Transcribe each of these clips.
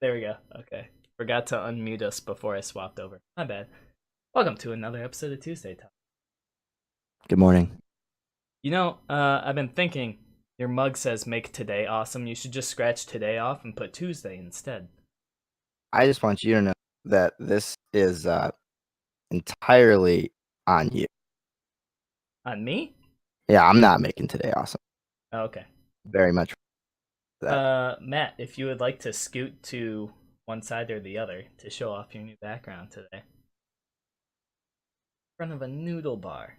There we go. Okay. Forgot to unmute us before I swapped over. My bad. Welcome to another episode of Tuesday Talk. Good morning. I've been thinking your mug says make today awesome. You should just scratch today off and put Tuesday instead. I just want you to know that this is entirely on you. On me? Yeah, I'm not making today awesome. Oh, okay. Very much that. Matt, if you would like to scoot to one side or the other to show off your new background today. In front of a noodle bar.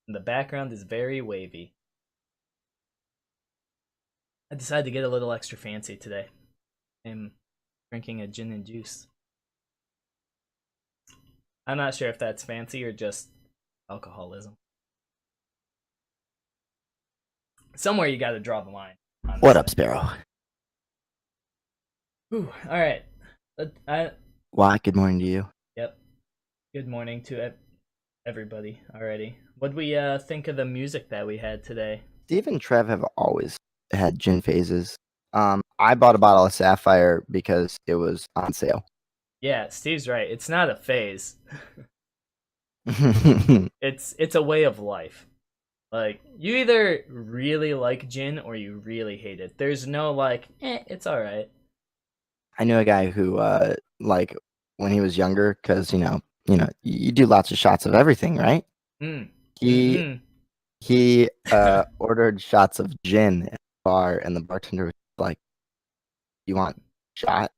And the background is very wavy. I decided to get a little extra fancy today. I'm drinking a gin and juice. I'm not sure if that's fancy or just alcoholism. Somewhere you got to draw the line. Honestly. What up, Sparrow? Whew, all right. Why? Good morning to you. Yep. Good morning to everybody already. What'd we think of the music that we had today? Steve and Trev have always had gin phases. I bought a bottle of Sapphire because it was on sale. Yeah, Steve's right. It's not a phase. It's a way of life. Like, you either really like gin or you really hate it. There's no it's all right. I knew a guy who, like, when he was younger, because you do lots of shots of everything, right? Mm. He Mm-hmm. he ordered shots of gin at the bar, and the bartender was like, "You want shot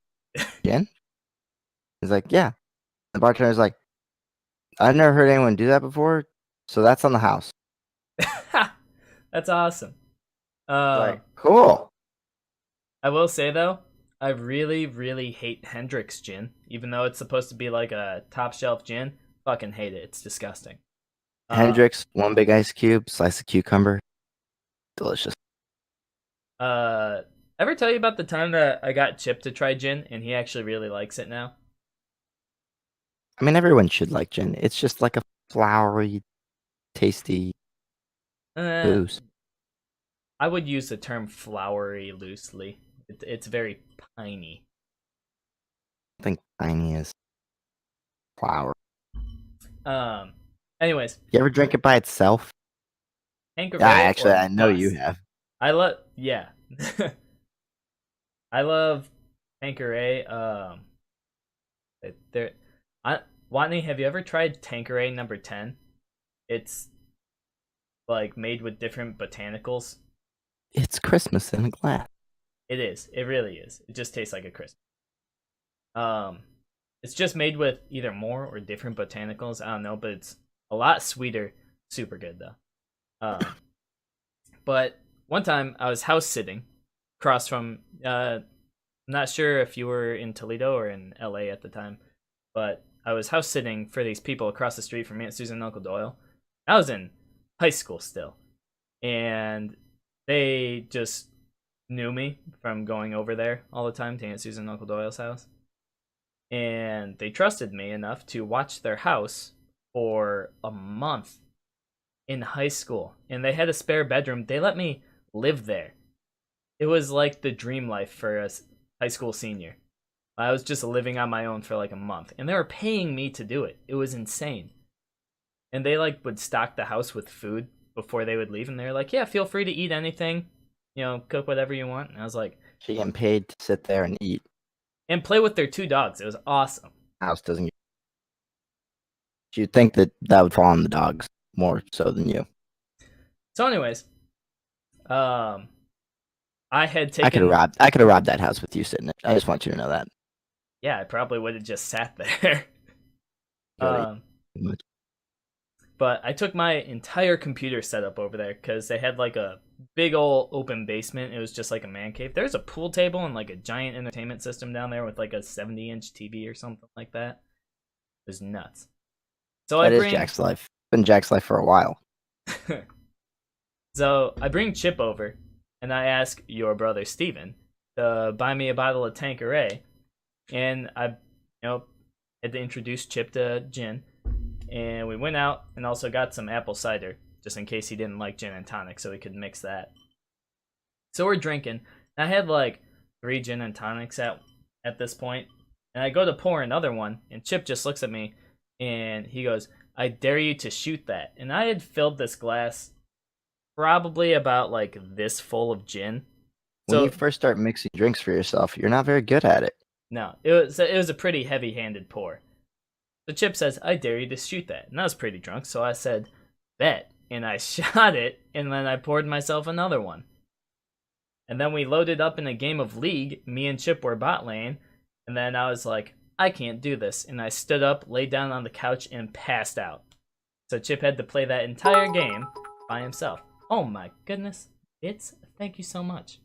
gin?" He's like, "Yeah." The bartender's like, "I've never heard anyone do that before, so that's on the house." That's awesome. Like, cool. I will say though, I really, really hate Hendrick's gin, even though it's supposed to be like a top shelf gin. Fucking hate it. It's disgusting. Uh, Hendrix, one big ice cube, slice of cucumber, delicious. uh, ever tell you about the time that I got Chip to try gin and he actually really likes it now? I mean, everyone should like gin. It's just like a flowery, tasty Uh, booze. I would use the term flowery loosely. It's very piney. I think tiny is flower. Um. Anyways, You ever drink it by itself? Yeah, Tanqueray actually, or I know you bust. have. I love. Yeah. I love Tanqueray. There. I Watney, have you ever tried Tanqueray number 10? It's like made with different botanicals. It's Christmas in a glass. It is. It really is. It just tastes like a crisp. Um, it's just made with either more or different botanicals. I don't know, but it's a lot sweeter. Super good though. Um, but one time I was house sitting across from. I'm not sure if you were in Toledo or in LA at the time, but I was house sitting for these people across the street from Aunt Susan and Uncle Doyle. I was in high school still, and they just knew me from going over there all the time to Aunt Susan and Uncle Doyle's house. And they trusted me enough to watch their house for a month in high school. And they had a spare bedroom. They let me live there. It was like the dream life for a high school senior. I was just living on my own for like a month. And they were paying me to do it. It was insane. And they like would stock the house with food before they would leave. And they were like, yeah, feel free to eat anything. Cook whatever you want. And I was like, She getting paid to sit there and eat. and play with their two dogs. It was awesome. House doesn't get. You'd think that that would fall on the dogs more so than you. So, anyways, um, I had I could have taken. robbed. I could have robbed that house with you sitting there. I just want you to know that. Yeah, I probably would have just sat there. You gotta um, but I took my entire computer setup over there because they had like a big old open basement. It was just like a man cave. There's a pool table and like a giant entertainment system down there with like a 70-inch TV or something like that. It was nuts. So I That is bring Jack's life. Been Jack's life for a while. so I bring Chip over and I ask your brother Steven to buy me a bottle of Tanqueray. And I, had to introduce Chip to gin. And we went out and also got some apple cider, just in case he didn't like gin and tonic, so we could mix that. So we're drinking. And I had like 3 gin and tonics at this point, and I go to pour another one, and Chip just looks at me, and he goes, "I dare you to shoot that." And I had filled this glass probably about like this full of gin. When you So first start mixing drinks for yourself, you're not very good at it. no, it was a pretty heavy-handed pour. So Chip says, "I dare you to shoot that," and I was pretty drunk, so I said, "Bet," and I shot it, and then I poured myself another one. And then we loaded up in a game of League. Me and Chip were bot lane, and then I was like, "I can't do this," and I stood up, laid down on the couch, and passed out. So Chip had to play that entire game by himself. Oh my goodness, thank you so much.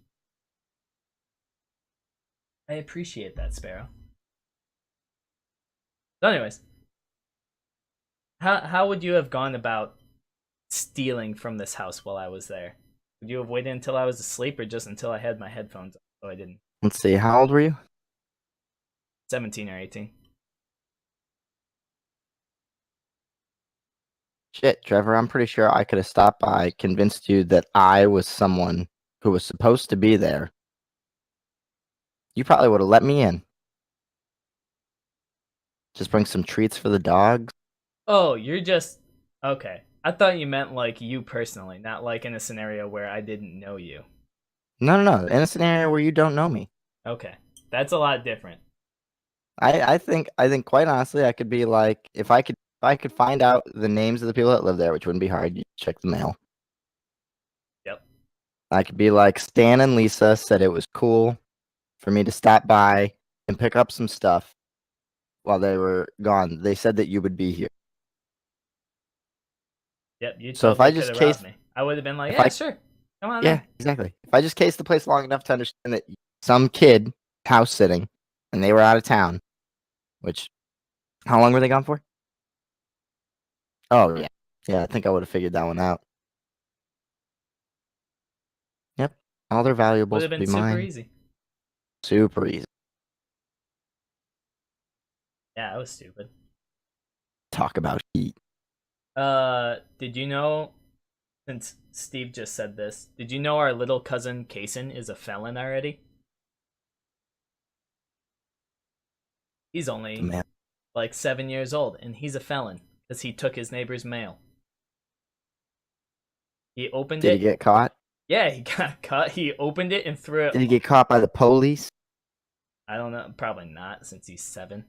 I appreciate that, Sparrow. So, anyways, how would you have gone about stealing from this house while I was there? Would you have waited until I was asleep, or just until I had my headphones on so I didn't? Let's see, how old were you? 17 or 18. Shit, Trevor, I'm pretty sure I could have stopped by, convinced you that I was someone who was supposed to be there. You probably would have let me in. Just bring some treats for the dogs. Oh, you're just okay. I thought you meant like you personally, not like in a scenario where I didn't know you. No. In a scenario where you don't know me. Okay, that's a lot different. I think quite honestly, I could be like, if I could find out the names of the people that live there, which wouldn't be hard, you check the mail. Yep. I could be like, Stan and Lisa said it was cool for me to stop by and pick up some stuff while they were gone. They said that you would be here. Yep, you So if I totally could just have case, robbed me. I would have been like, if yeah, I sure. Come on yeah, in. exactly. If I just cased the place long enough to understand that some kid house sitting and they were out of town, which, how long were they gone for? Oh, yeah. Yeah, I think I would have figured that one out. Yep. All their Would valuables have would been be super mine. easy. Super easy. Yeah, I was stupid. Talk about heat. Did you know, since Steve just said this, did you know our little cousin Kason is a felon already? He's only Man, like 7 years old, and he's a felon because he took his neighbor's mail. He opened did he it. get caught? Yeah, he got caught. He opened it and threw it. Did he get caught by the police? I don't know. Probably not, since he's 7.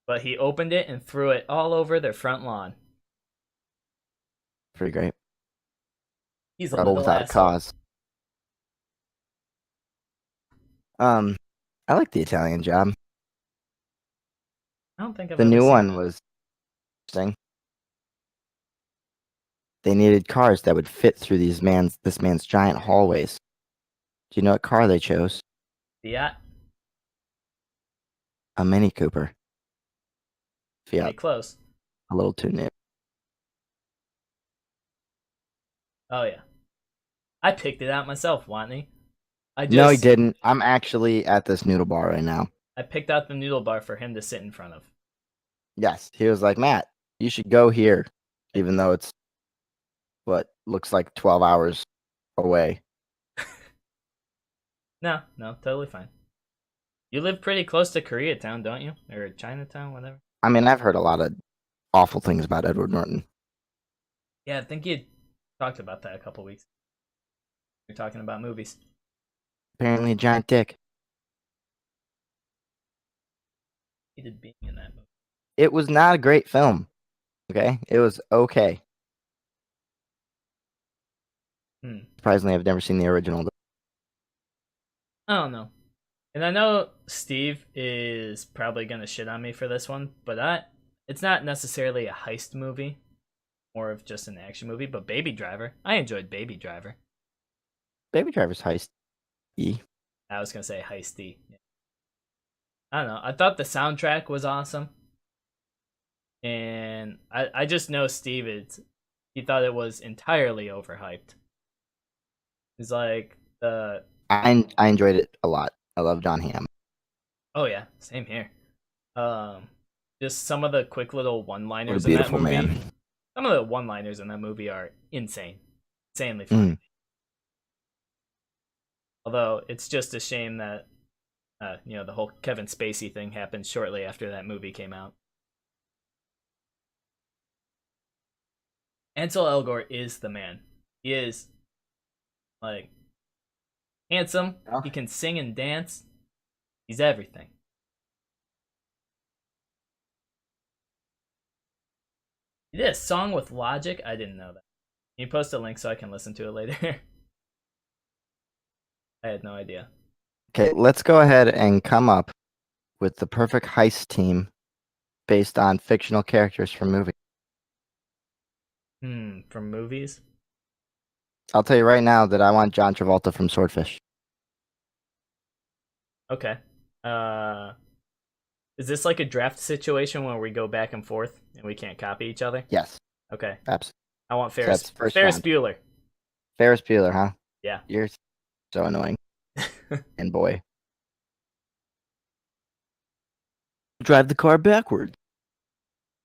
But he opened it and threw it all over their front lawn. Pretty great. He's a Rebel little without a asshole. cause. I like the Italian Job. I don't think I've The ever new seen one that. was interesting. They needed cars that would fit through this man's giant hallways. Do you know what car they chose? Fiat. A Mini Cooper. Pretty Fiat, close. a little too new. Oh yeah. I picked it out myself, Watney. No, he didn't. I'm actually at this noodle bar right now. I picked out the noodle bar for him to sit in front of. Yes, he was like, Matt, you should go here, even though it's what looks like 12 hours away. No, totally fine. You live pretty close to Koreatown, don't you? Or Chinatown, whatever. I mean, I've heard a lot of awful things about Edward Norton. Yeah, I think you talked about that a couple weeks. You're talking about movies. Apparently, a giant dick. He did being in that movie. It was not a great film. Okay, it was okay. Surprisingly, I've never seen the original. I don't know. And I know Steve is probably gonna shit on me for this one, but it's not necessarily a heist movie, more of just an action movie. But Baby Driver, I enjoyed Baby Driver. Baby Driver's heist. I was gonna say heisty. I don't know. I thought the soundtrack was awesome, and I just know Steve he thought it was entirely overhyped. He's like I enjoyed it a lot. I love John Hamm. oh yeah, same here. Just some of the quick little one-liners What a in that beautiful movie. man. Some of the one-liners in that movie are insanely funny. Although it's just a shame that the whole Kevin Spacey thing happened shortly after that movie came out. Ansel Elgort is the man. He is like handsome. Oh. He can sing and dance. He's everything. He did a song with Logic. I didn't know that. Can you post a link so I can listen to it later? I had no idea. Okay, let's go ahead and come up with the perfect heist team based on fictional characters from movies. From movies? I'll tell you right now that I want John Travolta from Swordfish. Okay. Is this like a draft situation where we go back and forth and we can't copy each other? Yes, Okay. absolutely. I want So that's first Ferris round. Bueller. Ferris Bueller, huh? Yeah. You're so annoying. And boy. Drive the car backwards.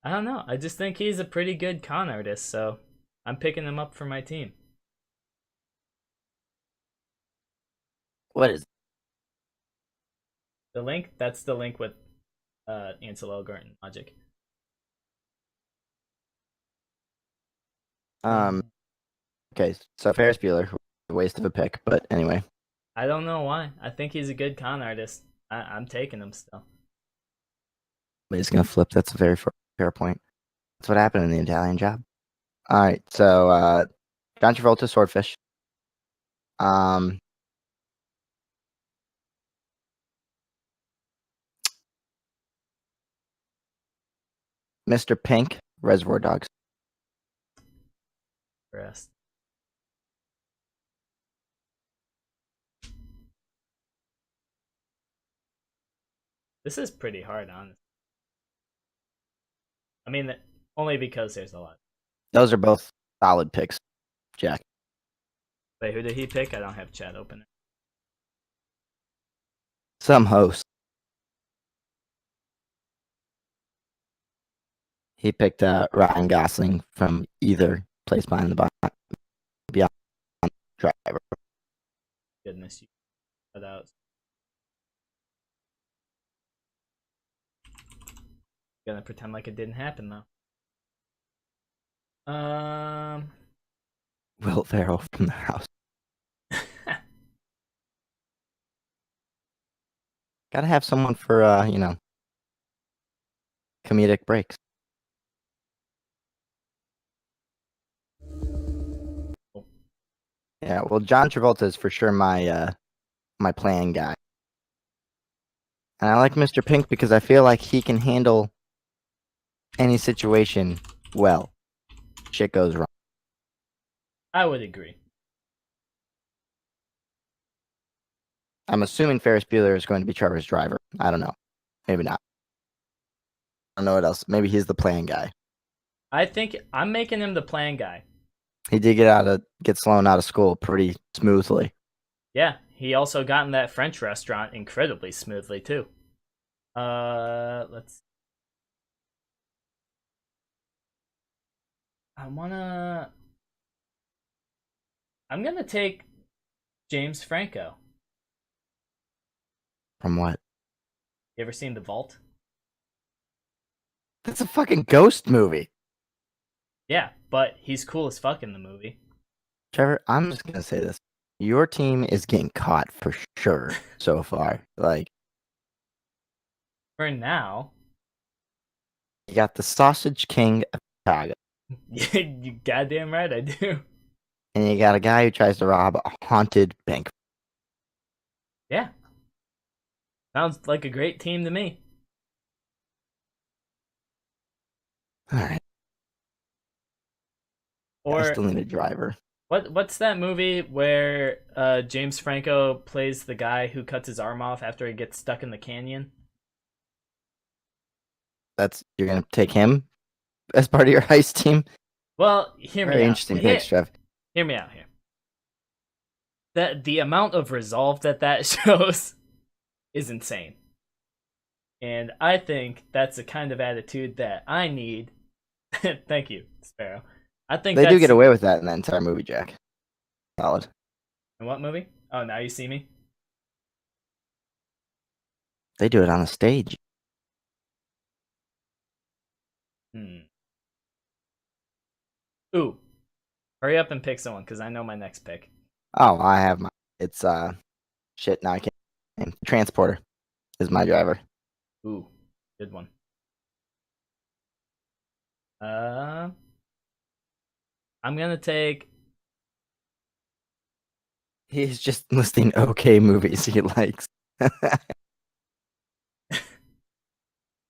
I don't know. I just think he's a pretty good con artist, so I'm picking him up for my team. What is The link? That's the link with Ansel Elgort and Logic. Okay, so Ferris Bueller, waste of a pick, but anyway. I don't know why. I think he's a good con artist. I'm taking him still. But he's gonna flip. That's a very fair point. That's what happened in the Italian Job. All right, so John Travolta, Swordfish. Mr. Pink, Reservoir Dogs. Rest. This is pretty hard, honestly. I mean, only because there's a lot. Those are both solid picks, Jack. Wait, who did he pick? I don't have chat open. Some host. He picked Ryan Gosling from either Place Behind the Beyond Driver. Goodness, you cut out. Gonna pretend like it didn't happen though. Will Ferrell from The House. Gotta have someone for comedic breaks. Yeah, well, John Travolta is for sure my playing guy. And I like Mr. Pink because I feel like he can handle any situation well. Shit goes wrong. I would agree. I'm assuming Ferris Bueller is going to be Trevor's driver. I don't know. Maybe not. I don't know what else. Maybe he's the playing guy. I think I'm making him the plan guy. He did get Sloan out of school pretty smoothly. Yeah, he also got in that French restaurant incredibly smoothly too. Let's. I'm gonna take James Franco. From what? You ever seen The Vault? That's a fucking ghost movie. Yeah, but he's cool as fuck in the movie. Trevor, I'm just gonna say this. Your team is getting caught for sure so far. Like, For now, you got the Sausage King of Chicago, you goddamn right I do. and you got a guy who tries to rob a haunted bank. Yeah. Sounds like a great team to me. All right. I Or still need a driver. what's that movie where James Franco plays the guy who cuts his arm off after he gets stuck in the canyon? You're gonna take him as part of your heist team. Well, hear me Very out. interesting picks, Trev. Hear me out here. That the amount of resolve that shows is insane. And I think that's the kind of attitude that I need. Thank you, Sparrow. I think They do get away with that in that entire movie, Jack. Solid. In what movie? Oh, Now You See Me? They do it on a stage. Hmm. Ooh, hurry up and pick someone, because I know my next pick. Oh, I have my. It's shit. Now I can't. Transporter is my driver. Ooh, good one. Uh, I'm gonna take. He's just listing okay movies he likes.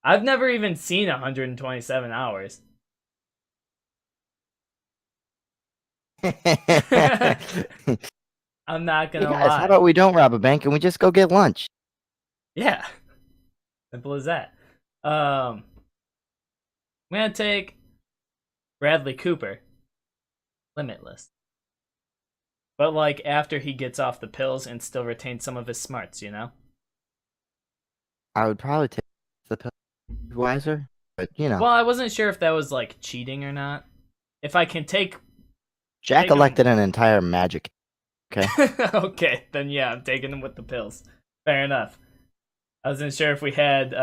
I've never even seen 127 hours. Hey I'm not gonna guys, how lie. about we don't rob a bank and we just go get lunch? Yeah, simple as that. I'm gonna take Bradley Cooper, Limitless. But like after he gets off the pills and still retains some of his smarts, you know? I would probably take the wiser, but Well, I wasn't sure if that was like cheating or not. If I can Jack take him. elected an entire magic. Okay. Okay, then yeah, I'm taking him with the pills. Fair enough. I wasn't sure if we had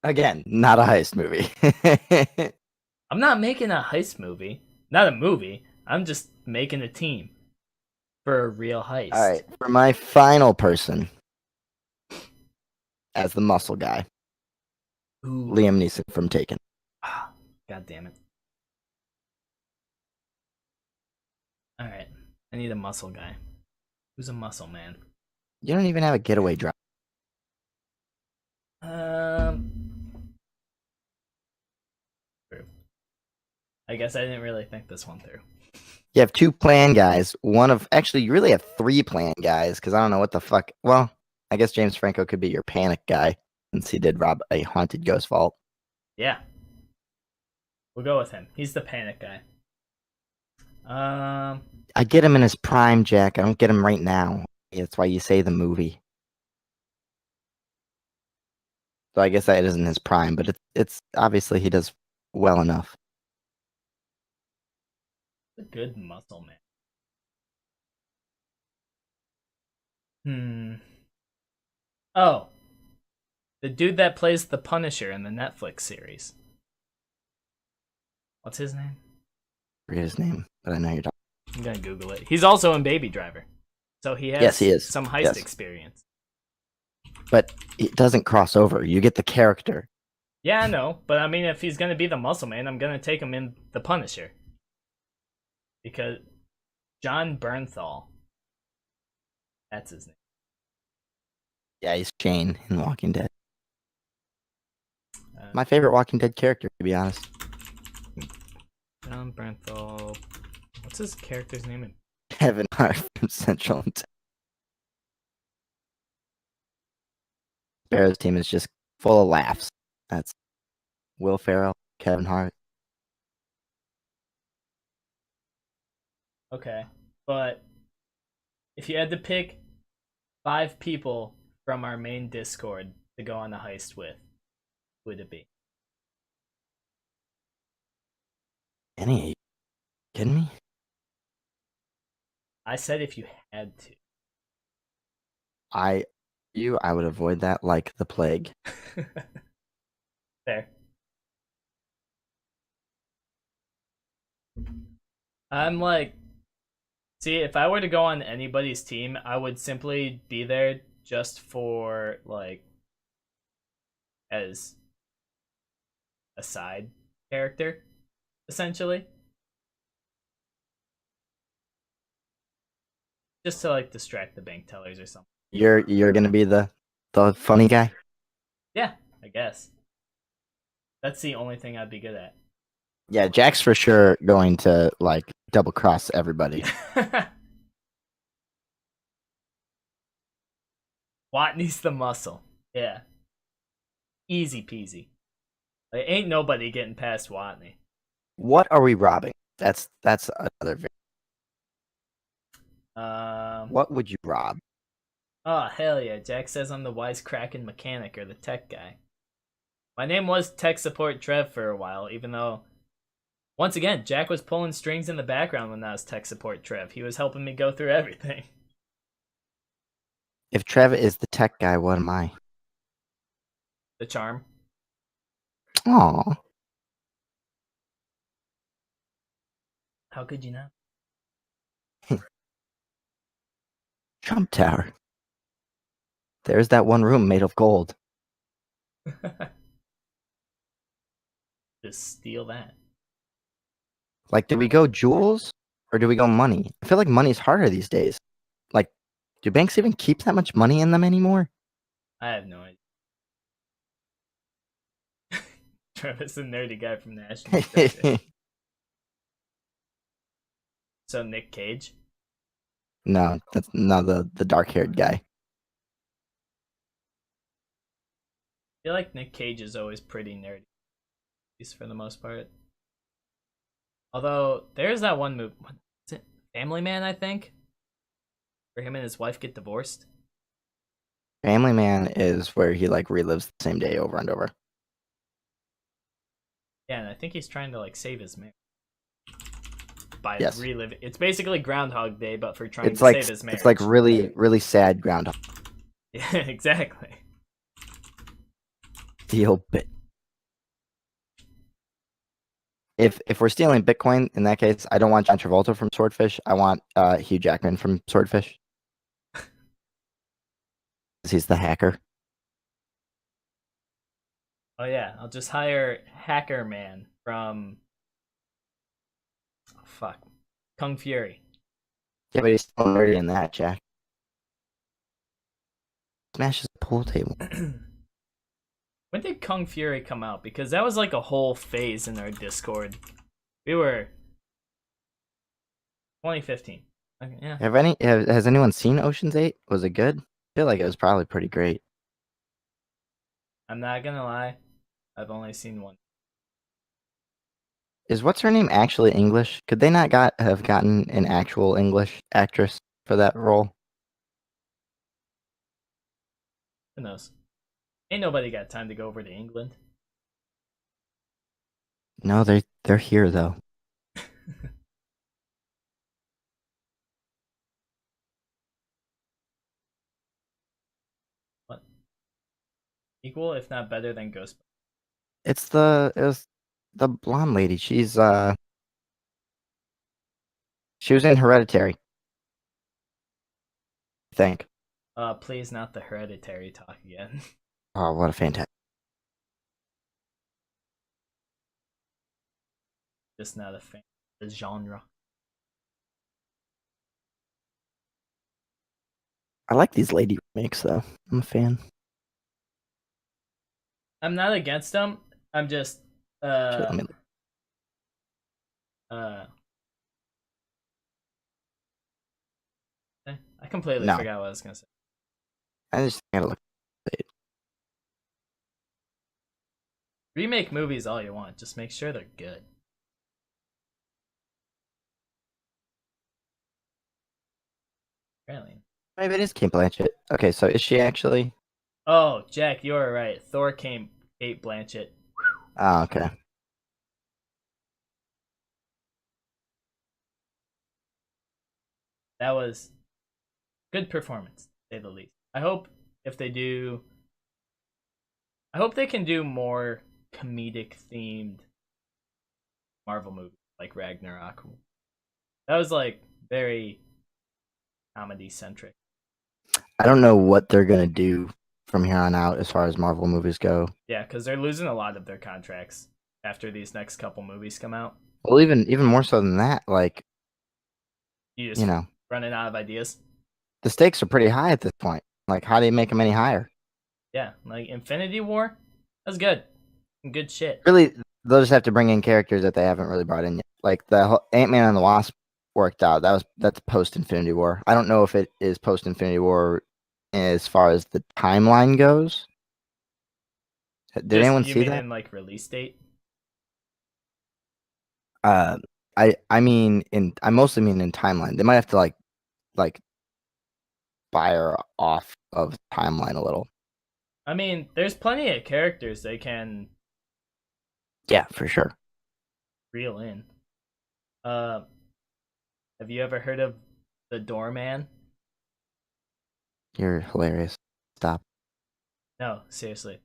Again, not a heist movie. I'm not making a heist movie. Not a movie. I'm just making a team for a real All heist. right, for my final person as the muscle guy, Ooh. Liam Neeson from Taken. Ah, God damn it. Alright. I need a muscle guy. Who's a muscle man? You don't even have a getaway drive. Um I guess I didn't really think this one through. You have two plan guys. Actually, you really have three plan guys because I don't know what the fuck. Well, I guess James Franco could be your panic guy since he did rob a haunted ghost vault. Yeah. We'll go with him. He's the panic guy. I get him in his prime, Jack. I don't get him right now. That's why you say the movie. So I guess that isn't his prime, but it's obviously he does well enough. a good muscle man. Hmm. Oh, the dude that plays the Punisher in the Netflix series. What's his name? I forget his name, but I know you're talking. I'm gonna Google it. He's also in Baby Driver, so he has Yes, he is. some heist Yes. experience. But it doesn't cross over. You get the character. Yeah, I know, but I mean, if he's gonna be the muscle man, I'm gonna take him in the Punisher because John Bernthal. That's his name. Yeah, he's Shane in Walking Dead. Uh, My favorite Walking Dead character, to be honest. John Bernthal. What's his character's name? Kevin Hart from Central. Sparrow's team is just full of laughs. That's Will Ferrell, Kevin Hart. Okay, but if you had to pick 5 people from our main Discord to go on the heist with, who would it be? Any? Are you kidding me? I said if you had I would avoid that like the plague. to. Fair. I'm like, see, if I were to go on anybody's team, I would simply be there just for, like, as a side character, essentially. Just to, like, distract the bank tellers or something. You're gonna be the funny guy. Yeah, I guess. That's the only thing I'd be good at. Yeah, Jack's for sure going to like double cross everybody. Watney's the muscle. Yeah. Easy peasy. Like, ain't nobody getting past Watney. What are we robbing? That's another. What would you rob? Oh, hell yeah. Jack says I'm the wisecracking mechanic or the tech guy. My name was Tech Support Trev for a while, even though, once again, Jack was pulling strings in the background when I was Tech Support Trev. He was helping me go through everything. If Trev is the tech guy, what am I? The charm. Aw, How could you not? Trump Tower. There's that one room made of gold. Just steal that. Like, do we go jewels or do we go money? I feel like money's harder these days. Like, do banks even keep that much money in them anymore? I have no idea. Travis, the nerdy guy from National Treasure. So Nick Cage. No, that's not the dark-haired guy. I feel like Nick Cage is always pretty nerdy, at least for the most part. Although there's that one movie, what is it? Family Man, I think, where him and his wife get divorced. Family Man is where he like relives the same day over and over. Yeah, and I think he's trying to like save his marriage by Yes. reliving. It's basically Groundhog Day, but for trying It's to like save his marriage. it's like really sad groundhog. Yeah, exactly. Deal bit. If we're stealing Bitcoin, in that case, I don't want John Travolta from Swordfish. I want Hugh Jackman from Swordfish. 'Cause he's the hacker. Oh yeah, I'll just hire Hacker Man from fuck Kung Fury. Yeah, but he's still nerdy in that, Jack. Smashes the pool table. When did Kung Fury come out? Because that was like a whole phase in our Discord. We were 2015. Okay, yeah. Has anyone seen Ocean's 8? Was it good? I feel like it was probably pretty great. I'm not gonna lie, I've only seen one. Is what's her name actually English? Could they not have gotten an actual English actress for that role? Who knows? Ain't nobody got time to go over to England. No, they're here though. What? Equal, if not better than Ghost. It was the blonde lady. She was in Hereditary, I think. Please not the Hereditary talk again. Oh, what a fantastic. Just not a fan of the genre. I like these lady remakes though. I'm a fan. I'm not against them. I'm just Shit, let me look. uh I completely No, forgot what I was gonna say. I just gotta look. Remake movies all you want, just make sure they're good. Apparently. Maybe it is Kate Blanchett. Okay, so is she actually? Oh, Jack, you were right. Thor came Kate Blanchett. Oh, okay. That was good performance, to say the least. I hope if they do, I hope they can do more comedic themed Marvel movies like Ragnarok. That was like very comedy centric. I don't know what they're gonna do from here on out as far as Marvel movies go. Yeah, because they're losing a lot of their contracts after these next couple movies come out. Well, even more so than that, like You you just know, running out of ideas. the stakes are pretty high at this point. Like, how do you make them any higher? Yeah, like Infinity War. That's good. Good shit. Really, they'll just have to bring in characters that they haven't really brought in yet. Like the Ant-Man and the Wasp worked out. That's post Infinity War. I don't know if it is post Infinity War as far as the timeline goes. Did Just anyone you see mean that? in like release date? Uh, I mostly mean in timeline. They might have to like fire off of timeline a little. I mean, there's plenty of characters they can Yeah, for sure. reel in. Uh, have you ever heard of the Doorman? You're hilarious. Stop. No, seriously.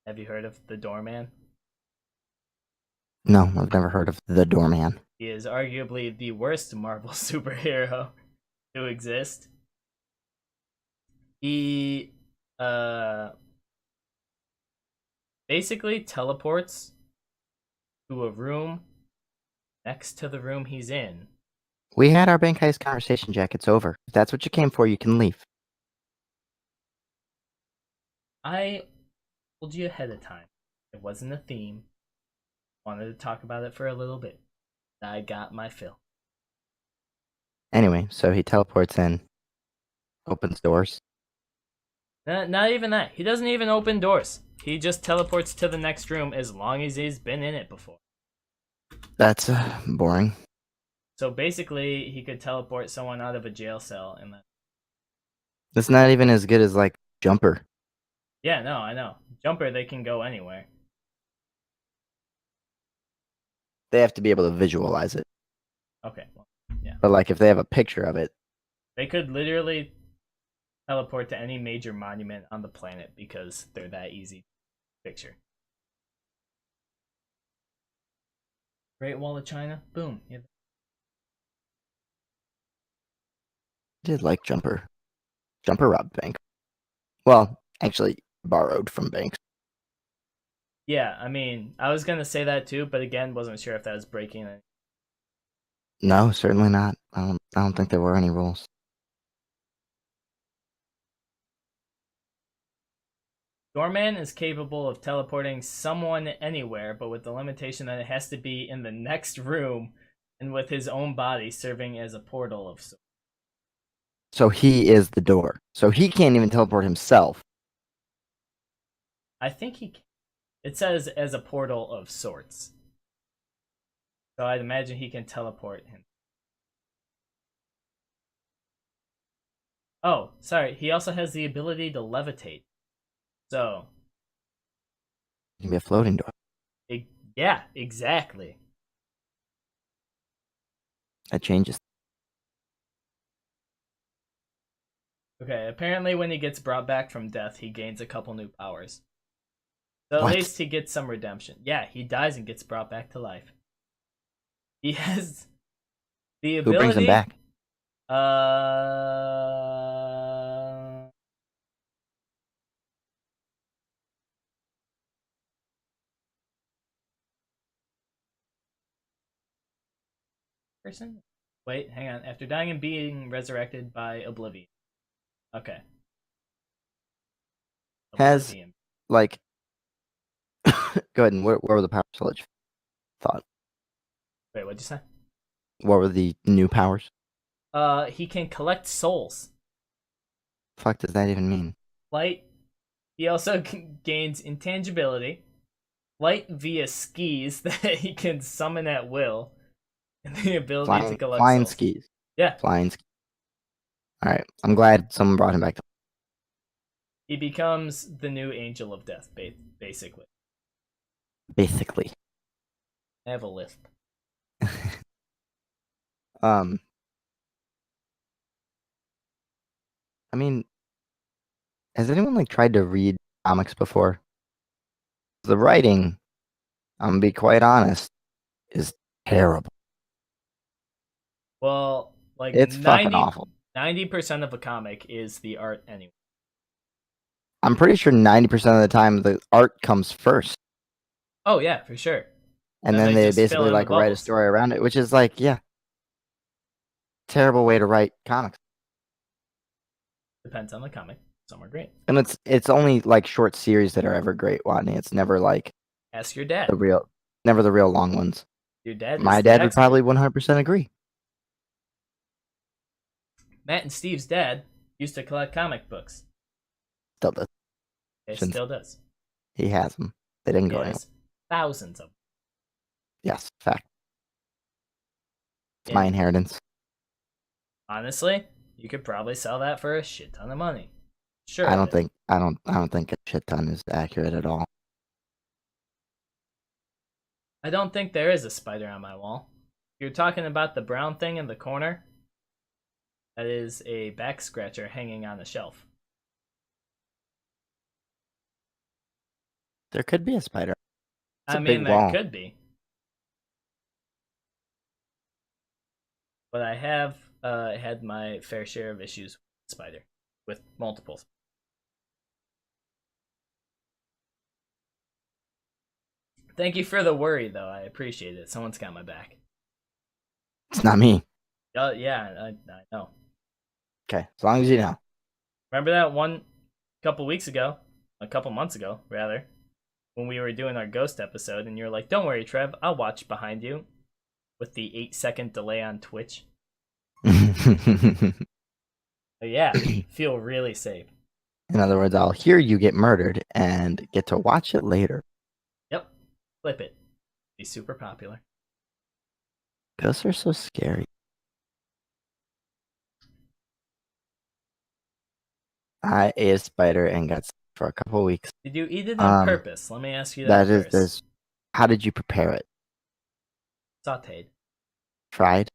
Have you heard of the Doorman? No, I've never heard of the Doorman. He is arguably the worst Marvel superhero to exist. He uh basically teleports to a room next to the room he's in. We had our bank heist conversation, Jack. It's over. If that's what you came for, you can leave. I told you ahead of time. It wasn't a theme. Wanted to talk about it for a little bit. I got my fill. Anyway, so he teleports in, opens doors. Not even that. He doesn't even open doors. He just teleports to the next room as long as he's been in it before. That's boring. So basically, he could teleport someone out of a jail cell and then. It's not even as good as like Jumper. Yeah, no, I know. Jumper, they can go anywhere. They have to be able to visualize it. Okay, well, yeah. But like if they have a picture of it, They could literally teleport to any major monument on the planet because they're that easy to picture. Great Wall of China, boom. Yeah. I did like Jumper. Jumper robbed bank. Well, actually borrowed from banks. Yeah, I mean, I was gonna say that too, but again, wasn't sure if that was breaking it. No, certainly not. I don't think there were any rules. Doorman is capable of teleporting someone anywhere, but with the limitation that it has to be in the next room and with his own body serving as a portal of sorts. So he is the door. So he can't even teleport himself. I think he can. It says as a portal of sorts. So I'd imagine he can teleport him. Oh, sorry. He also has the ability to levitate. So, He can be a floating door. yeah, exactly. That changes. Okay, apparently when he gets brought back from death, he gains a couple new powers. So at What? least he gets some redemption. Yeah, he dies and gets brought back to life. He has the Who brings him ability. back? Uh, person. Wait, hang on. After dying and being resurrected by Oblivion. Okay, Has Oblivion. like go ahead and what were the powers? I'll let you thought. Wait, what'd you say? What were the new powers? He can collect souls. Fuck does that even mean? Light. He also gains intangibility. Light via skis that he can summon at will, and the ability to collect Flying souls. skis. Yeah, Flying skis. Alright. I'm glad someone brought him back to he becomes the new Angel of Death, basically. basically. I have a lisp. um I mean, has anyone like tried to read comics before? The writing, I'm gonna be quite honest, is terrible. Well, like It's fucking awful. 90% of a comic is the art anyway. I'm pretty sure 90% of the time the art comes first. Oh yeah, for sure. And Then then they they just fill basically in the like write a bubbles. story around it, which is like, yeah, terrible way to write comics. Depends on the comic. Some are great. And it's only like short series that are ever great, Watney. It's never like Ask your the dad. real long ones. Your dad My is the dad would expert. probably 100% agree. Matt and Steve's dad used to collect comic books. Still does. It Shouldn't- still does. He has them. They didn't He go anywhere. has thousands of them. Yes, fact. It's my And inheritance. honestly, you could probably sell that for a shit ton of money. Sure. I don't think a shit ton is accurate at all. I don't think there is a spider on my wall. You're talking about the brown thing in the corner? That is a back scratcher hanging on a shelf. There could be a spider. It's I a mean, big there wall. could be, but I have had my fair share of issues with spider, with multiple. Thank you for the worry, though. I appreciate it. Someone's got my back. It's not me. Yeah, I know. Okay, as long as you know. Remember that one a couple months ago, rather, when we were doing our ghost episode, and you're like, "Don't worry, Trev, I'll watch behind you," with the 8-second delay on Twitch. But yeah, feel really safe. In other words, I'll hear you get murdered and get to watch it later. Yep, flip it. Be super popular. Ghosts are so scary. I ate a spider and got sick for a couple weeks. Did you eat it on purpose? Let me ask you that first. There's. How did you prepare it? Sauteed. Fried?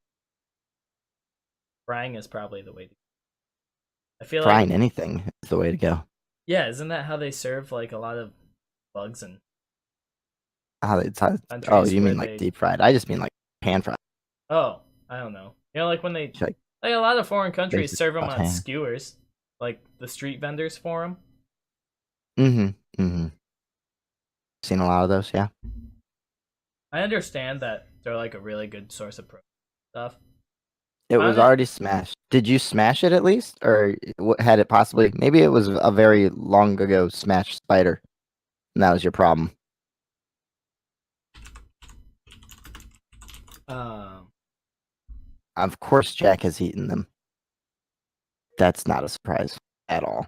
Frying is probably the way to go. I feel Frying like anything is the way to go. yeah, isn't that how they serve like a lot of bugs and Oh, you mean like deep fried? I just mean like pan fried. Oh, I don't know. You know, like when they Like a lot of foreign countries basic serve them on pan. skewers, like the street vendors for them. Seen a lot of those, yeah. I understand that they're like a really good source of protein stuff. It was already smashed. Did you smash it at least, or had it possibly? Maybe it was a very long ago smashed spider, and that was your problem. Of course, Jack has eaten them. That's not a surprise at all.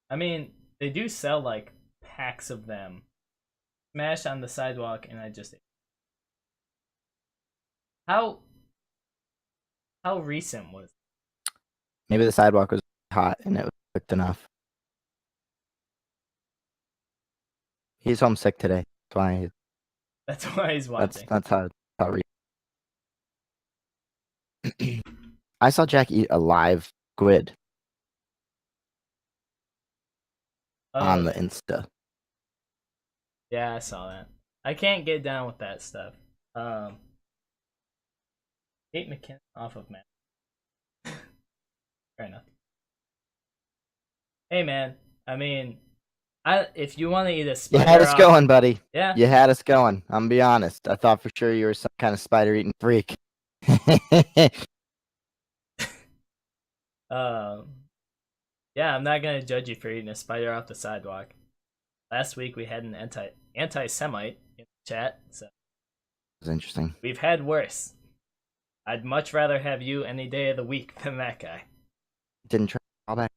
I mean, they do sell like packs of them smashed on the sidewalk, and I just how recent was it? Maybe the sidewalk was hot and it was cooked enough. He's homesick today. That's why he's watching. That's how I saw Jack eat a live squid on the Insta. Yeah, I saw that. I can't get down with that stuff. Kate McKinnon off of Matt. Fair enough. Hey man, I mean, if you want to eat a spider, you had us going, buddy. Yeah, you had us going. I'm gonna be honest. I thought for sure you were some kind of spider eating freak. Yeah, I'm not gonna judge you for eating a spider off the sidewalk. Last week we had an anti-Semite in the chat, so It was interesting. We've had worse. I'd much rather have you any day of the week than that guy. Didn't try all back.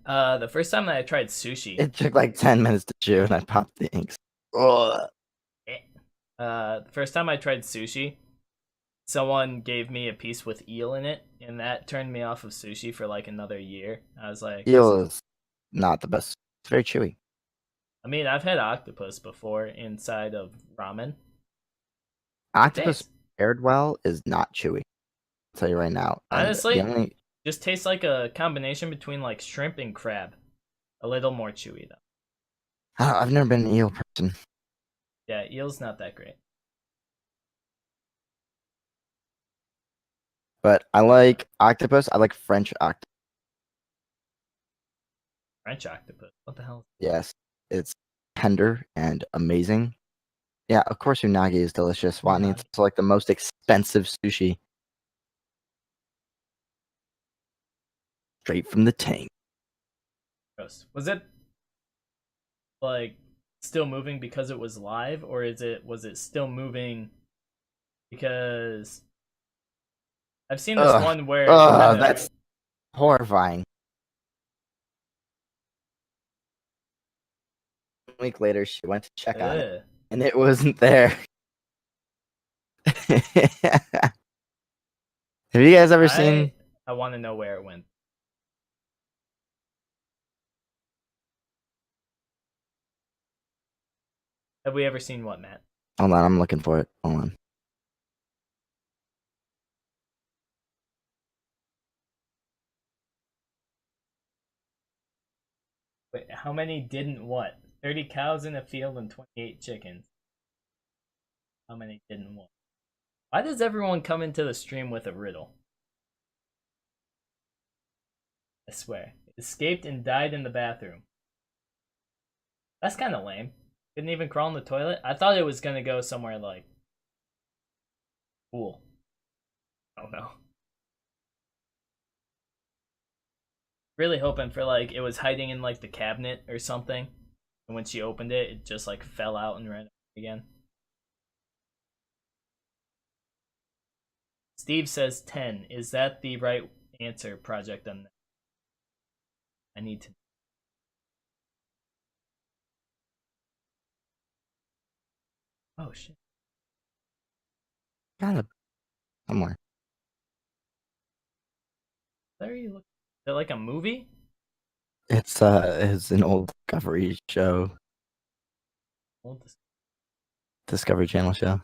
The first time that I tried sushi, It took like 10 minutes to chew, and I popped the inks. The first time I tried sushi, someone gave me a piece with eel in it, and that turned me off of sushi for like another year. I was like, eel is not the best. It's very chewy. I mean, I've had octopus before inside of ramen. Octopus paired well is not chewy. I'll tell you right now. Honestly, just tastes like a combination between like shrimp and crab. A little more chewy though. I've never been an eel person. Yeah, eel's not that great. But I like octopus. I like French octopus. French octopus? What the hell? Yes, it's tender and amazing. Yeah, of course unagi is delicious. Watney, it's like the most expensive sushi. Straight from the tank. Gross. Was it like still moving because it was live, or was it still moving because I've seen this one where that's horrifying. A week later, she went to check on it, and it wasn't there. Have you guys ever seen? I want to know where it went. Have we ever seen what, Matt? Hold on, I'm looking for it. Hold on. Wait, how many didn't what? 30 cows in a field and 28 chickens. How many didn't what? Why does everyone come into the stream with a riddle? I swear. Escaped and died in the bathroom. That's kind of lame. Couldn't even crawl in the toilet? I thought it was gonna go somewhere like cool. I don't know. Really hoping for like it was hiding in like the cabinet or something. And when she opened it, it just like fell out and ran again. Steve says 10. Is that the right answer, Project Unknown? I need to. Oh shit. Got it somewhere. There you look. Is it like a movie? It's an old Discovery show, Old Discovery Channel show.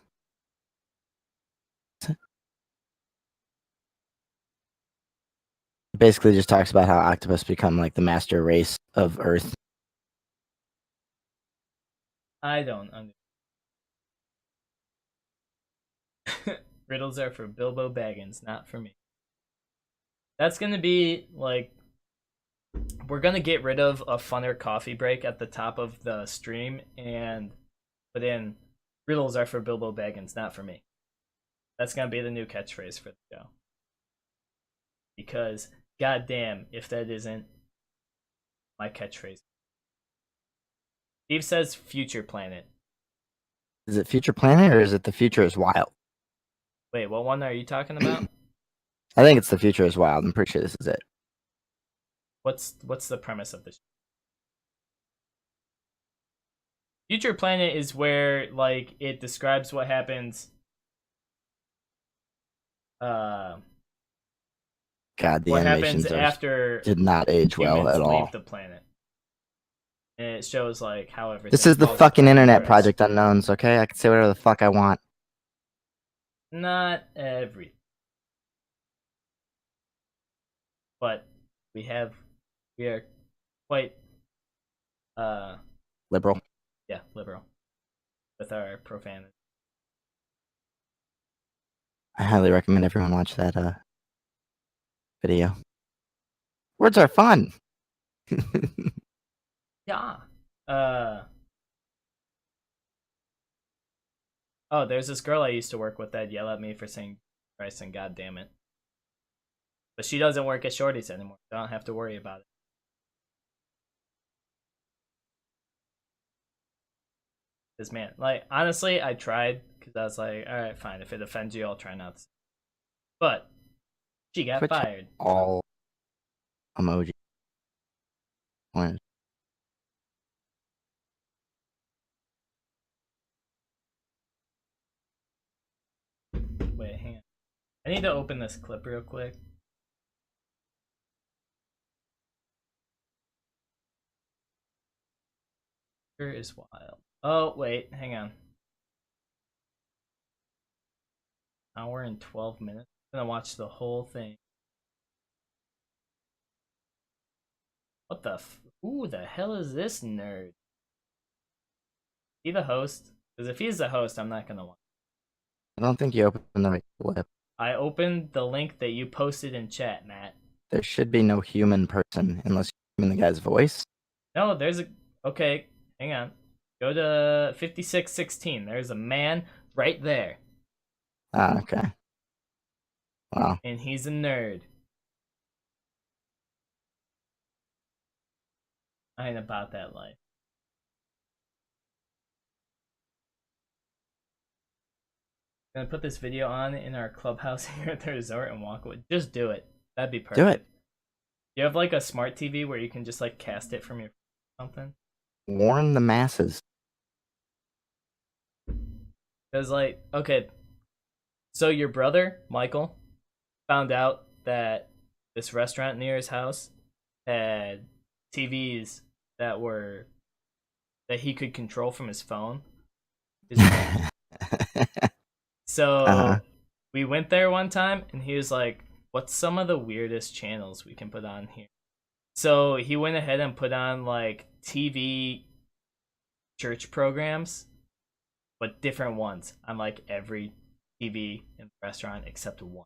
It basically just talks about how octopus become like the master race of Earth. I don't understand. Riddles are for Bilbo Baggins, not for me. That's gonna be like we're gonna get rid of a funner coffee break at the top of the stream and put in riddles are for Bilbo Baggins, not for me. That's gonna be the new catchphrase for the show. Because goddamn, if that isn't my catchphrase. Steve says future planet. Is it Future Planet or is it The Future is Wild? Wait, what one are you talking about? I think it's The Future is Wild. I'm pretty sure this is it. What's the premise of this? Future planet is where like it describes what happens uh God, the what happens animations after did not age well humans at all. leave the planet. And it shows like how everything This is the falls fucking apart and internet, grows. Project Unknowns, okay? I can say whatever the fuck I want. Not every. But we are quite Liberal. yeah, liberal with our profanity. I highly recommend everyone watch that video. Words are fun. Yeah. Oh, there's this girl I used to work with that yell at me for saying Christ and God damn it. But she doesn't work at Shorty's anymore. So I don't have to worry about it. Because man, like honestly, I tried because I was like, all right, fine. If it offends you, I'll try not to. But she got Twitch fired. all emoji. Orange. Wait, hang on. I need to open this clip real quick. Here is wild. Oh wait, hang on. Hour and 12 minutes. I'm gonna watch the whole thing. What the? Who the hell is this nerd? Is he the host? Because if he's the host, I'm not gonna watch. I don't think you opened the right clip. I opened the link that you posted in chat, Matt. There should be no human person unless you're in the guy's voice. No, there's a. Okay, hang on. Go to 5616. There's a man right there. Ah, okay. Wow. And he's a nerd. I ain't about that life. I'm gonna put this video on in our clubhouse here at the resort and walk away. Just do it. That'd be perfect. Do it. You have like a smart TV where you can just like cast it from your something? Warn the masses. Because like, okay, so your brother, Michael, found out that this restaurant near his house had TVs that he could control from his phone. He's French. Uh-huh. So we went there one time, and he was like, "What's some of the weirdest channels we can put on here?" So he went ahead and put on like TV church programs, but different ones on like every TV in the restaurant except one.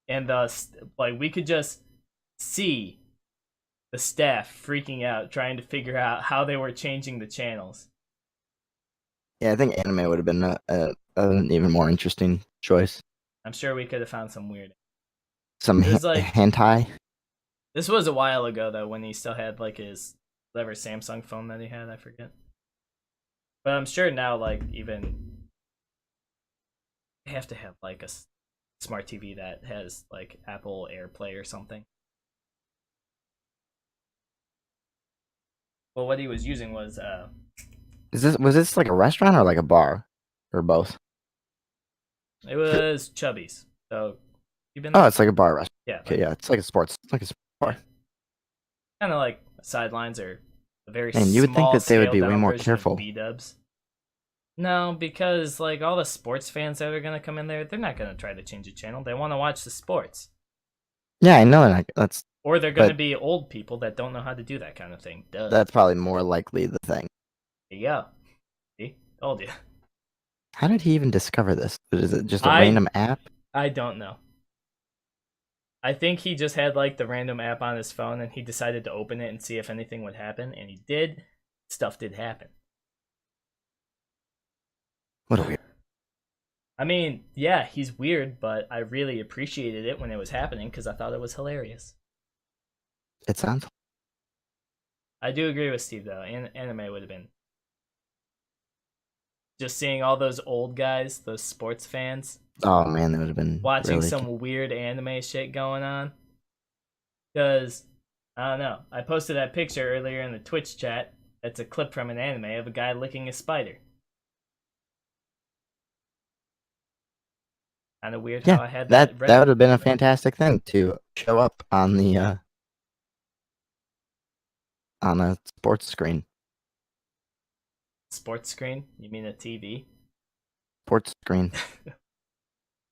And like we could just see the staff freaking out trying to figure out how they were changing the channels. Yeah, I think anime would have been an even more interesting choice. I'm sure we could have found some weird. Some It was like hentai. this was a while ago though when he still had like his whatever Samsung phone that he had, I forget. But I'm sure now like even they have to have like a smart TV that has like Apple AirPlay or something. Well, what he was using was Was this like a restaurant or like a bar, or both? it was Chubby's. So you been Oh, there? it's like a bar restaurant. Yeah, Okay, like yeah, it's like a sports, it's like a sports yeah, bar. kind of like sidelines or a very Man, you would think small that they would scaled be way down more version of careful. B Dubs. No, because like all the sports fans that are gonna come in there, they're not gonna try to change the channel. They want to watch the sports, Yeah, I know that. That's or they're gonna but be old people that don't know how to do that kind of thing. Duh. that's probably more likely the thing. There you go. See, told you. How did he even discover this? Is it just a I random app? I don't know. I think he just had like the random app on his phone and he decided to open it and see if anything would happen, and he did. Stuff did happen. What a weird. I mean, yeah, he's weird, but I really appreciated it when it was happening because I thought it was hilarious. It sounds. I do agree with Steve though. Anime would have been just seeing all those old guys, those sports fans, Oh man, that would have been watching really. some weird anime shit going on. Because I don't know. I posted that picture earlier in the Twitch chat. It's a clip from an anime of a guy licking a spider. Kind of weird Yeah, how I had that that ready. would have been a fantastic thing to show up on the on a sports screen. Sports screen? You mean a TV? Sports screen.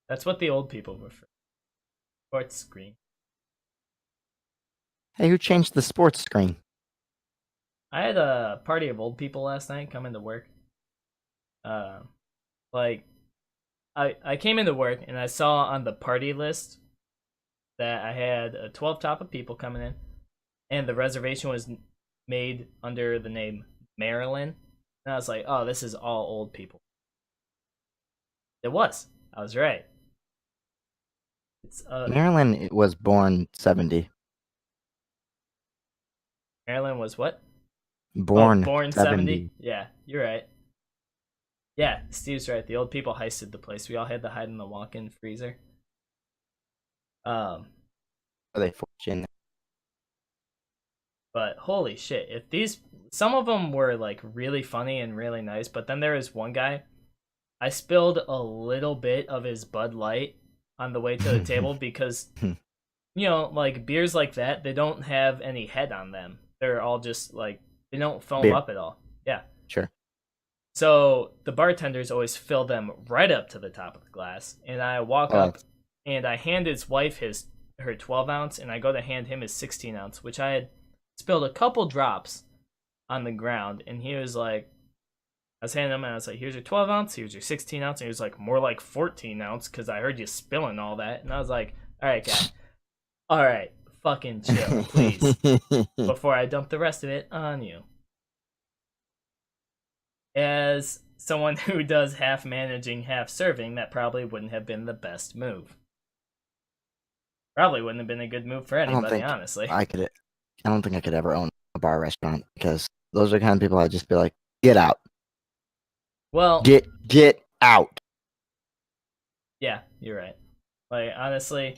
That's what the old people prefer. Sports screen. Hey, who changed the sports screen? I had a party of old people last night come into work. Uh, like I came into work and I saw on the party list that I had a 12 top of people coming in, and the reservation was made under the name Marilyn. And I was like, oh, this is all old people. It was. I was right. It's Marilyn was born 70. Marilyn was what? Oh, Born born 70? 70. Yeah, you're right. Yeah, Steve's right. The old people heisted the place. We all had to hide in the walk-in freezer. Um, Are they fortune? but holy shit, if these some of them were like really funny and really nice, but then there was one guy. I spilled a little bit of his Bud Light on the way to the table because like beers like that, they don't have any head on them. They're all just like they don't foam Beer. up at all. Yeah. Sure. So the bartenders always fill them right up to the top of the glass, and I walk up and I hand his wife her 12-ounce, and I go to hand him his 16-ounce, which I had spilled a couple drops on the ground, and he was like, I was handing him, and I was like, "Here's your 12-ounce, here's your 16-ounce," and he was like, "More like 14-ounce, because I heard you spilling all that," and I was like, "All right, guy, all right, fucking chill, please, before I dump the rest of it on you." As someone who does half managing, half serving, that probably wouldn't have been the best move. Probably wouldn't have been a good move for I don't anybody, think honestly. I could. I don't think I could ever own a bar restaurant because those are the kind of people I'd just be like, get out, Well, get out. yeah, you're right. Like honestly,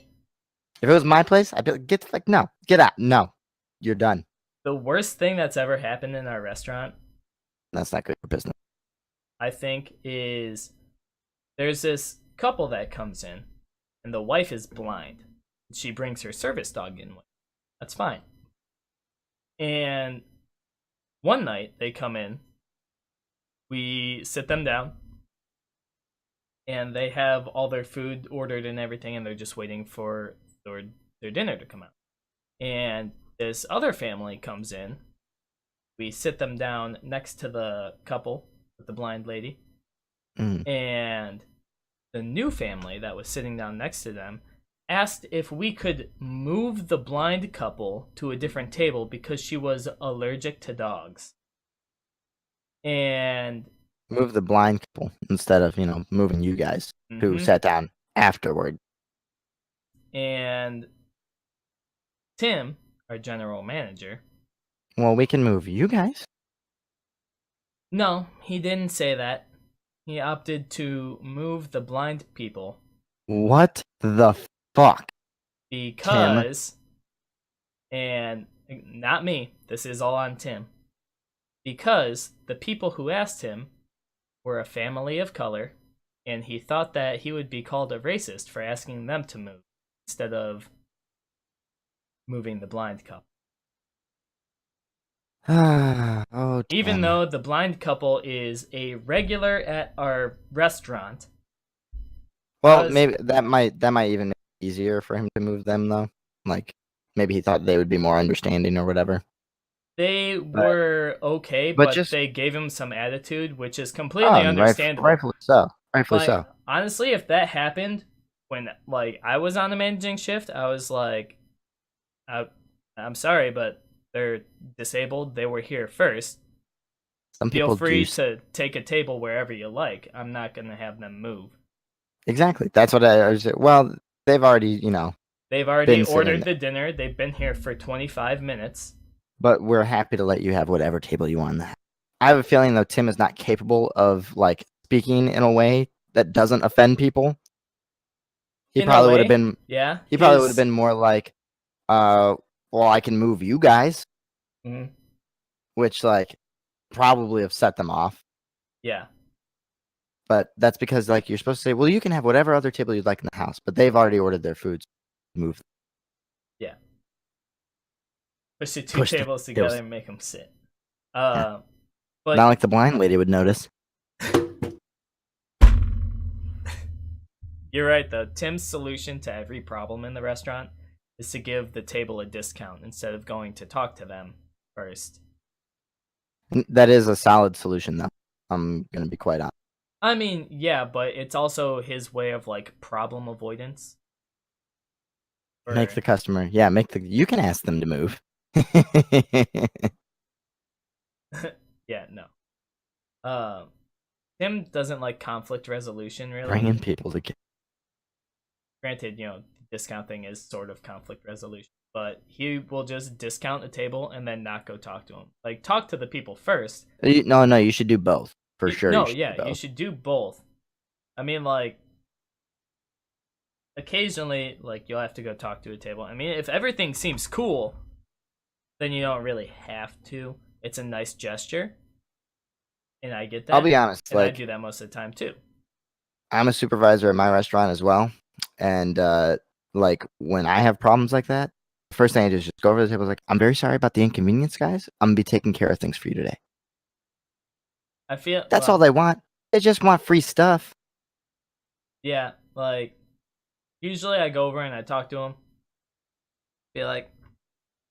If it was my place, I'd be like, no, get out, no, you're done. the worst thing that's ever happened in our restaurant, That's not good for business. I think, is there's this couple that comes in, and the wife is blind. She brings her service dog in with. That's fine. And one night they come in, we sit them down, and they have all their food ordered and everything, and they're just waiting for their dinner to come out. And this other family comes in. We sit them down next to the couple with the blind lady, Mm. and the new family that was sitting down next to them asked if we could move the blind couple to a different table because she was allergic to dogs. And Move the blind couple instead of, moving you guys who mhm. sat down afterward. And Tim, our general manager, Well, we can move you guys. no, he didn't say that. He opted to move the blind people What the fuck, Tim? because, and not me, this is all on Tim, because the people who asked him were a family of color, and he thought that he would be called a racist for asking them to move instead of moving the blind couple. Oh, Even Tim. though the blind couple is a regular at our restaurant. Well, Because maybe that might even make it easier for him to move them though. Like maybe he thought they would be more understanding or whatever. they But were okay, but but just they gave him some attitude, which is completely understandable. rightfully so. Rightfully Like, so. honestly, if that happened when like I was on a managing shift, I was like, I, I'm sorry, but they're disabled. They were here first. Some Feel people do free to take a table wherever you like. I'm not gonna have them move. exactly. That's what I was. Well, they've already, They've already been sitting ordered there. the dinner. They've been here for 25 minutes. But we're happy to let you have whatever table you want in the house. I have a feeling though Tim is not capable of like speaking in a way that doesn't offend people. He In a probably would have way, been yeah, he probably would have his been more like, well, I can move you guys, mhm, which like probably have set them off. yeah, But that's because like you're supposed to say, well, you can have whatever other table you'd like in the house, but they've already ordered their food. So move, yeah. Push the two push the tables together tables. and make them sit. Yeah. But Not like the blind lady would notice. you're right though. Tim's solution to every problem in the restaurant is to give the table a discount instead of going to talk to them first. That is a solid solution, though. I'm gonna be quite honest. I mean, yeah, but it's also his way of like problem avoidance. Make Or the customer, yeah, you can ask them to move. yeah, no. Um, Tim doesn't like conflict resolution really. Bringing people together. Granted, discount thing is sort of conflict resolution, but he will just discount a table and then not go talk to him. Like, talk to the people first. No, you should do both for sure. No, You should yeah, do you both. should do both. I mean, like, occasionally, like, you'll have to go talk to a table. I mean, if everything seems cool, then you don't really have to. It's a nice gesture, and I get that. I'll be honest, And I like do that most of the time, too. I'm a supervisor at my restaurant as well, and like when I have problems like that, the first thing I do is just go over to the table, like, I'm very sorry about the inconvenience, guys. I'm gonna be taking care of things for you today. I feel, That's all well, they want. They just want free stuff. yeah, like, usually I go over and I talk to them, be like,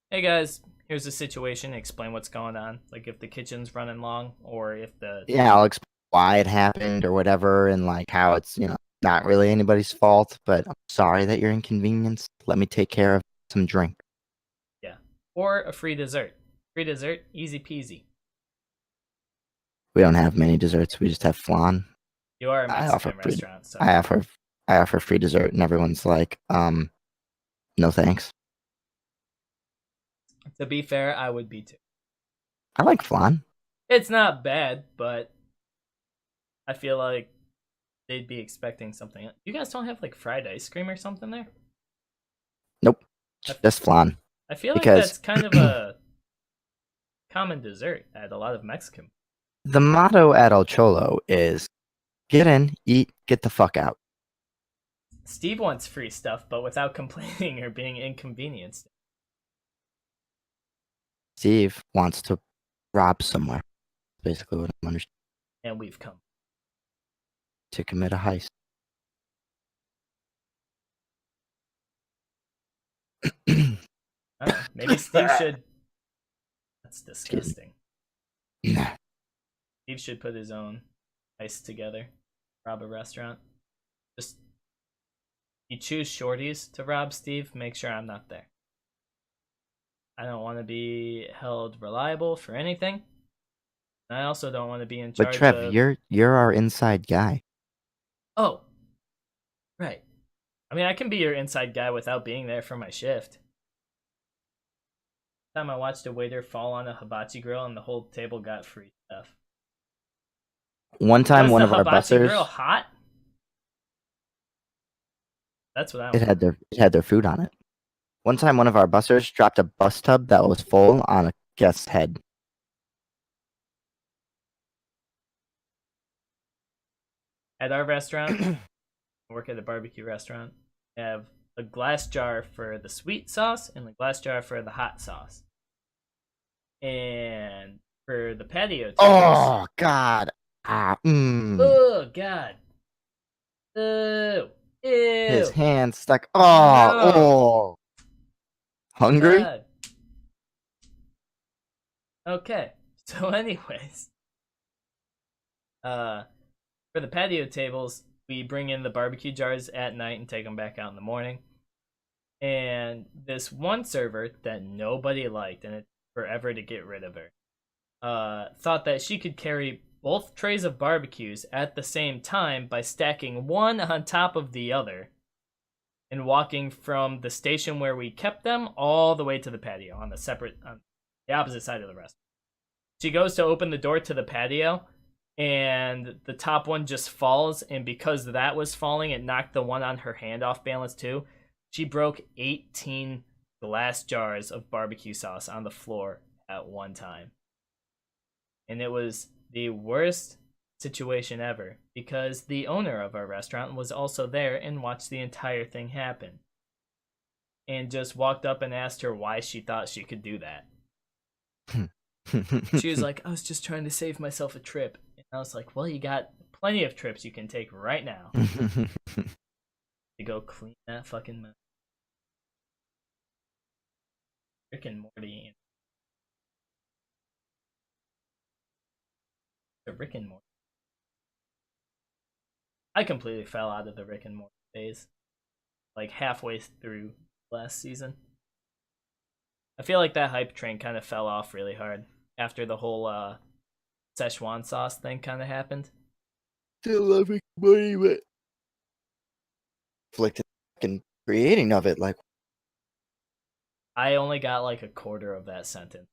hey guys, here's the situation, explain what's going on. Like if the kitchen's running long or if the Yeah, I'll explain why it happened or whatever, and like how it's not really anybody's fault, but I'm sorry that you're inconvenienced. Let me take care of some drink. yeah. Or a free dessert. Free dessert, easy peasy. We don't have many desserts. We just have flan. You are a I offer Mexican free. restaurant, so I offer. I offer free dessert, and everyone's like, no thanks. to be fair, I would be too. I like flan. It's not bad, but I feel like they'd be expecting something. You guys don't have like fried ice cream or something there? Nope, I, just flan. I feel like Because that's kind of a common dessert at a lot of Mexican. the motto at El Cholo is get in, eat, get the fuck out. Steve wants free stuff, but without complaining or being inconvenienced. Steve wants to rob somewhere. Basically, what I'm understanding. And we've come. To commit a heist. I don't know. Maybe Steve should. That's Excuse disgusting. me. Nah. Steve should put his own heist together. Rob a restaurant. Just you choose shorties to rob, Steve. Make sure I'm not there. I don't want to be held reliable for anything. And I also don't want to be in But charge Trev, of. you're our inside guy. Oh, right. I mean, I can be your inside guy without being there for my shift. Time I watched a waiter fall on a hibachi grill and the whole table got free stuff. One time, Was one the of our hibachi grill bussers, hot? That's what I it want. had their food on it. One time, one of our bussers dropped a bus tub that was full on a guest's head. At our restaurant, I work at a barbecue restaurant. I have a glass jar for the sweet sauce and a glass jar for the hot sauce. And for the patio tables. Oh God! Oh God. Ew. Ew. His hand stuck. Oh, No. oh. Hungry? God. Okay. So, anyways, for the patio tables, we bring in the barbecue jars at night and take them back out in the morning. And this one server that nobody liked, and it took forever to get rid of her, thought that she could carry both trays of barbecues at the same time by stacking one on top of the other and walking from the station where we kept them all the way to the patio on the opposite side of the restaurant. She goes to open the door to the patio, and the top one just falls, and because that was falling, it knocked the one on her hand off balance too. She broke 18 glass jars of barbecue sauce on the floor at one time. And it was the worst situation ever because the owner of our restaurant was also there and watched the entire thing happen. And just walked up and asked her why she thought she could do that. She was like, I was just trying to save myself a trip. And I was like, well, you got plenty of trips you can take right now to go clean that fucking mess. Rick and Morty. The Rick and Morty. I completely fell out of the Rick and Morty phase. Like halfway through last season. I feel like that hype train kind of fell off really hard after the whole Szechuan sauce thing kind of happened. Still love Rick and Morty, but conflicted fucking creating of it. Like, I only got like a quarter of that sentence.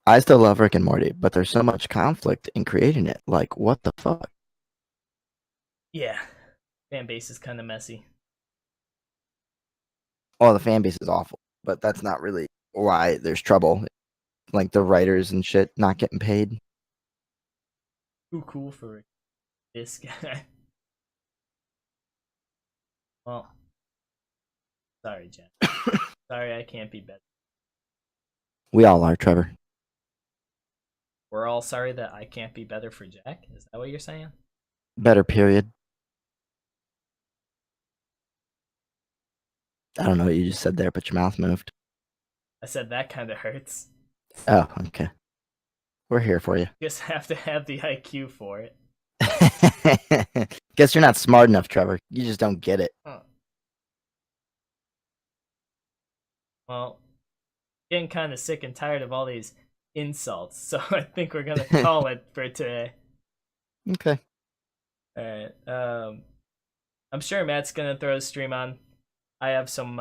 I still love Rick and Morty, but there's so much conflict in creating it. Like, what the fuck? Yeah, fan base is kind of messy. Oh, the fan base is awful, but that's not really why there's trouble. Like the writers and shit not getting paid. Too cool for this guy. Well, sorry, Jen. Sorry, I can't be better. We all are, Trevor. We're all sorry that I can't be better for Jack. Is that what you're saying? Better period. I don't know what you just said there, but your mouth moved. I said that kind of hurts. Oh, okay. We're here for you. Just have to have the IQ for it. Guess you're not smart enough, Trevor. You just don't get it. Huh. Well, getting kind of sick and tired of all these insults, so I think we're gonna call it for today. Okay. All right. I'm sure Matt's gonna throw a stream on. I have some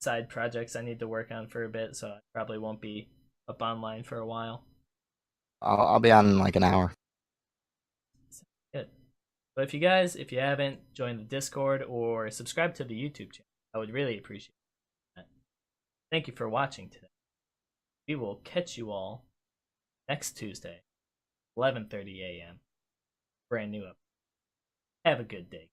side projects I need to work on for a bit, so I probably won't be up online for a while. I'll be on in like an hour. Good. But if you haven't joined the Discord or subscribed to the YouTube channel, I would really appreciate that. Thank you for watching today. We will catch you all next Tuesday, 11:30 a.m. Brand new episode. Have a good day.